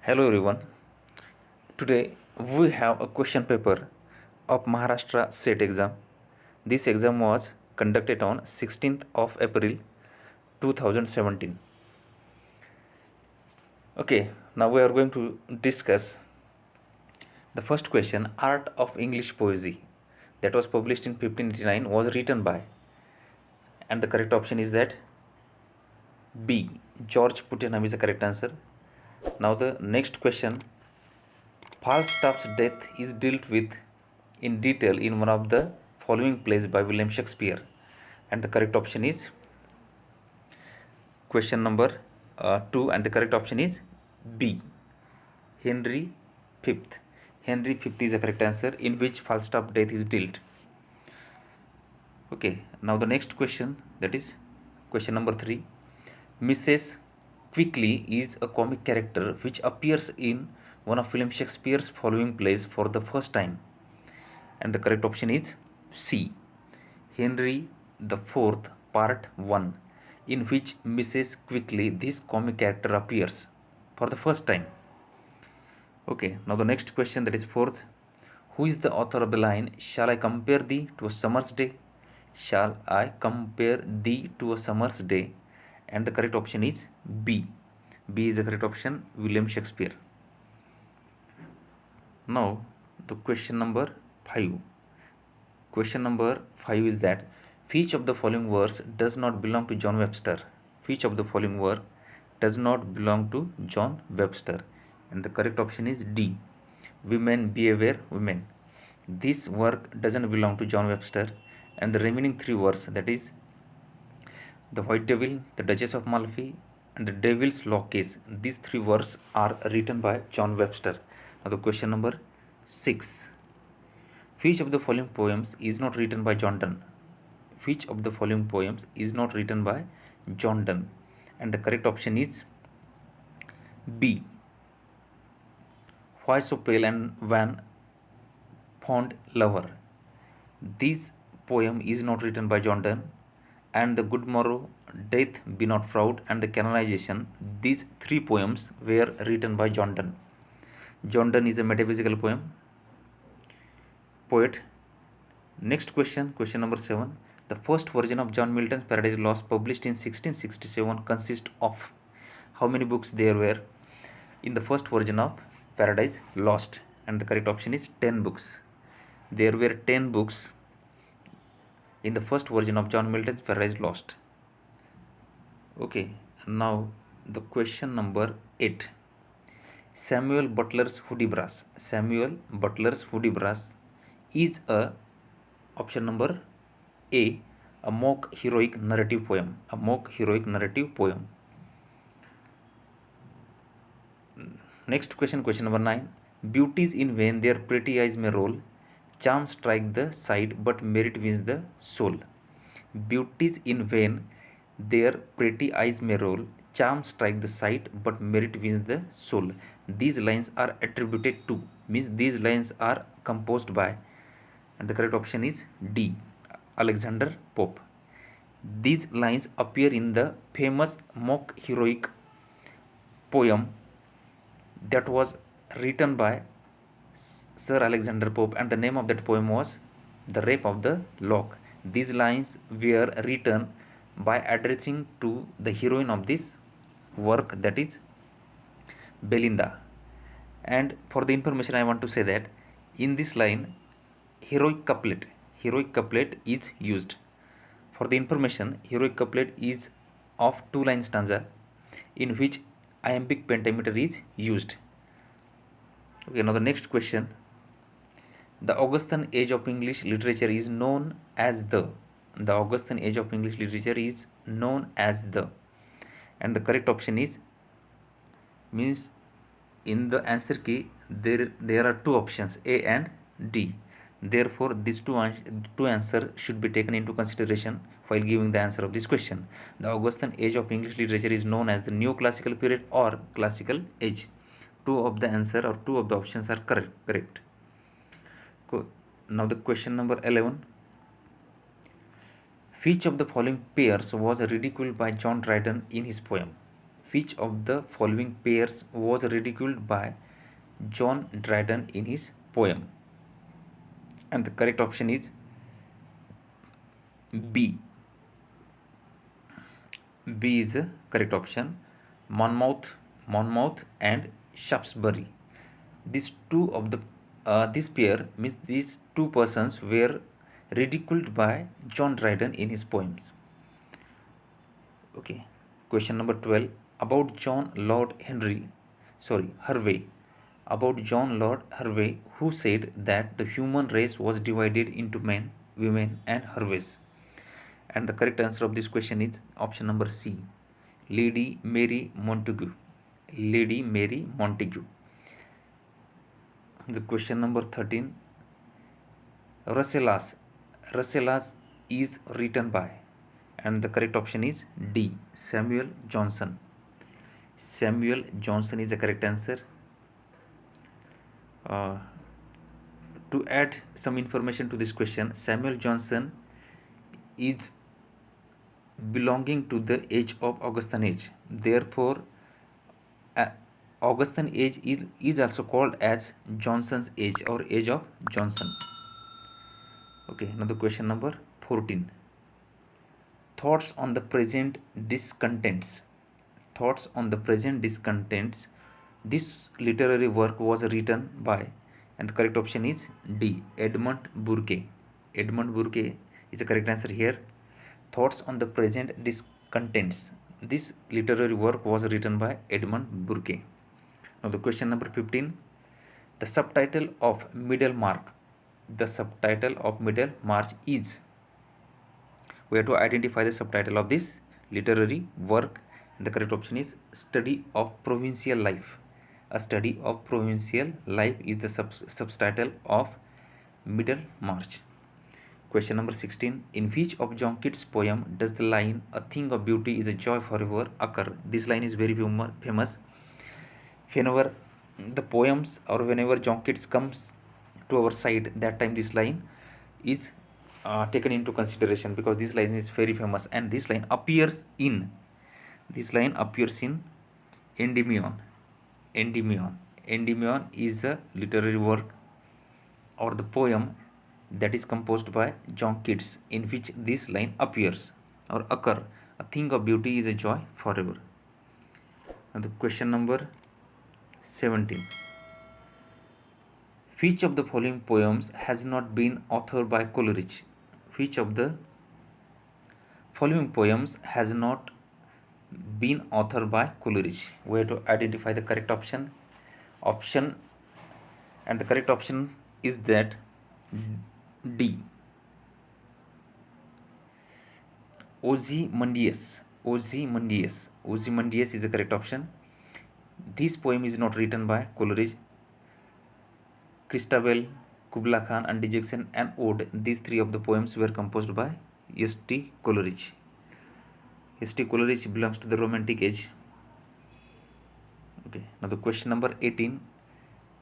Hello everyone. Today we have a question paper of Maharashtra SET exam. This exam was conducted on 16th of April 2017. Okay, now we are going to discuss the first question. Art of English Poesy, that was published in 1589, was written by, and the correct option is that B. George Puttenham is the correct answer. Now the next question. Falstaff's death is dealt with in detail in one of the following plays by William Shakespeare, and the correct option is question number 2, and the correct option is B. Henry Fifth. Henry Fifth is the correct answer in which Falstaff's death is dealt. Okay, now the next question, that is question number 3. Mrs. Quickly is a comic character which appears in one of William Shakespeare's following plays for the first time, and the correct option is C. Henry the Fourth Part 1, in which Mrs. Quickly, this comic character, appears for the first time. Okay, now the next question, that is fourth. Who is the author of the line, "Shall I compare thee to a summer's day"? Shall I compare thee to a summer's day? And the correct option is B. B is the correct option, William Shakespeare. Now the question number 5. Question number 5 is that which of the following words does not belong to John Webster? Which of the following word does not belong to John Webster? And the correct option is D. Women, be aware, women. This work doesn't belong to John Webster, and the remaining 3 words, that is the White Devil, the Duchess of Malfi, and the Devil's Law Case, these 3 words are written by John Webster. Now the question number 6. Which of the following poems is not written by John Donne? Which of the following poems is not written by John Donne? And the correct option is B. Why So Pale and Van Fond Lover. This poem is not written by John Donne, and The Good Morrow, Death Be Not Proud, and The Canonization, these 3 poems were written by John Donne. John Donne is a metaphysical poet. Next question, question number 7. The first version of John Milton's Paradise Lost, published in 1667, consists of how many books there were in the first version of Paradise Lost? And the correct option is 10 books. There were 10 books in the first version of John Milton's Paradise Lost. Okay, now the question number 8. Samuel Butler's Hudibras. Samuel Butler's Hudibras is a, option number A, a mock heroic narrative poem. A mock heroic narrative poem. Next question, question number 9. Beauties in vain their pretty eyes may roll, charm strike the sight, but merit wins the soul. Beauties in vain their pretty eyes may roll, charm strike the sight, but merit wins the soul. These lines are attributed to, means these lines are composed by, and the correct option is D. Alexander Pope. These lines appear in the famous mock heroic poem that was written by Sir Alexander Pope, and the name of that poem was The Rape of the Lock. These lines were written by addressing to the heroine of this work, that is Belinda. And for the information, I want to say that in this line, heroic couplet is used. For the information, heroic couplet is of 2-line stanza in which iambic pentameter is used. Okay, now the next question. The Augustan age of English literature is known as the. The Augustan age of English literature is known as the. And the correct option is, means in the answer key there are 2 options, A and D. Therefore, these two answers should be taken into consideration while giving the answer of this question. The Augustan age of English literature is known as the neoclassical period or classical age. 2 of the answer or 2 of the options are correct. Now the question number 11. Which of the following pairs was ridiculed by John Dryden in his poem? Which of the following pairs was ridiculed by John Dryden in his poem? And the correct option is B. B is the correct option. Monmouth and Shaftesbury. These two of the this pair means these two persons were ridiculed by John Dryden in his poems. Okay. Question number 12 about John Lord Harvey. About John Lord Harvey, who said that the human race was divided into men, women, and Harveys. And the correct answer of this question is option number C. Lady Mary Montagu. Lady Mary Montagu. The question number 13. Rasselas is written by, and the correct option is D. Samuel Johnson. Samuel Johnson is the correct answer. To add some information to this question, Samuel Johnson is belonging to the age of Augustan age. Therefore, Augustan age is also called as Johnson's age or age of Johnson. Okay, now the question number 14. Thoughts on the present discontents. Thoughts on the present discontents. This literary work was written by, and the correct option is D. Edmund Burke. Edmund Burke is the correct answer here. Thoughts on the present discontents. This literary work was written by Edmund Burke. Now the question number 15. The subtitle of Middlemarch. The subtitle of Middlemarch is. We have to identify the subtitle of this literary work. And the correct option is Study of Provincial Life. A Study of Provincial Life is the subtitle of Middlemarch. Question number 16. In which of John Keats' poem does the line "A thing of beauty is a joy forever" occur? This line is very famous. Whenever the poems or whenever John Keats comes to our side, that time this line is taken into consideration, because this line is very famous, and this line appears in Endymion. Endymion is a literary work or the poem that is composed by John Keats, in which this line appears or occur. A thing of beauty is a joy forever. Now the question number 17. Which of the following poems has not been authored by Coleridge? Which of the following poems has not been authored by Coleridge? We have to identify the correct option. And the correct option is that D. Ozymandias. Ozymandias is the correct option. This poem is not written by Coleridge. Christabel, Kubla Khan, and Dejection and Ode. These three of the poems were composed by S.T. Coleridge. S.T. Coleridge belongs to the Romantic age. Okay. Now the question number 18.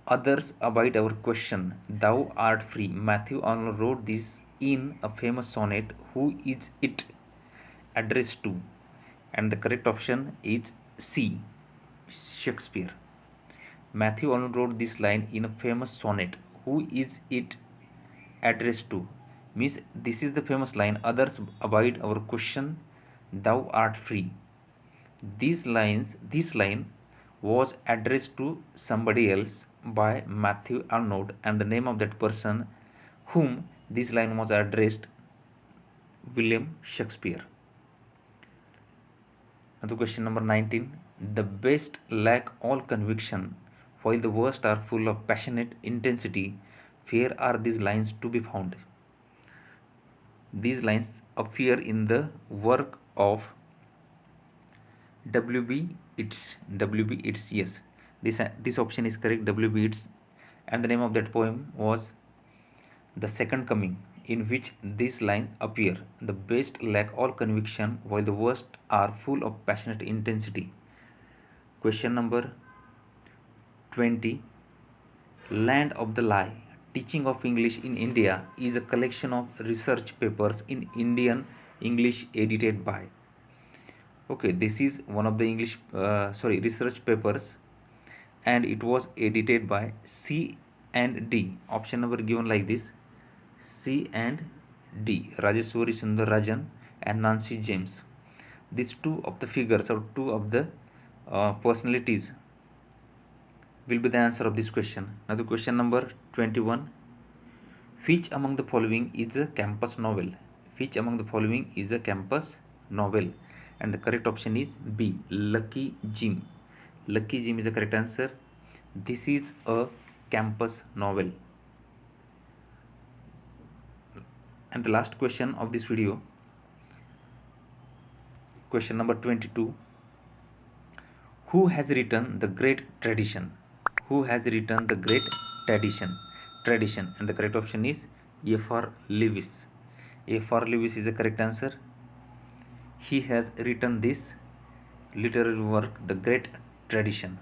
Others abide our question. Thou art free. Matthew Arnold wrote this in a famous sonnet. Who is it addressed to? And the correct option is C. Shakespeare. Matthew Arnold wrote this line in a famous sonnet. Who is it addressed to? Means this is the famous line. Others abide our question. Thou art free. This line was addressed to somebody else by Matthew Arnold, and the name of that person whom this line was addressed, William Shakespeare. Now the question number 19. The best lack all conviction, while the worst are full of passionate intensity. Where are these lines to be found? These lines appear in the work of W.B. Yeats. W.B. Yeats, yes. This option is correct, W.B. Yeats. And the name of that poem was The Second Coming, in which this line appear. The best lack all conviction, while the worst are full of passionate intensity. Question number 20. Land of the Lie, Teaching of English in India is a collection of research papers in Indian English edited by. Okay, this is one of the research papers, and it was edited by C and D. Option number given like this: C and D, Rajeshwari Sundarajan and Nancy James. These two of the figures, or two of the personalities, will be the answer of this question. Now the question number 21: which among the following is a campus novel? Which among the following is a campus novel? And the correct option is B, Lucky Jim. Lucky Jim is the correct answer. This is a campus novel. And the last question of this video, question number 22: who has written the Great Tradition? Who has written the Great Tradition? And the correct option is F.R. Lewis. F.R. Lewis is the correct answer. He has written this literary work, The Great Tradition.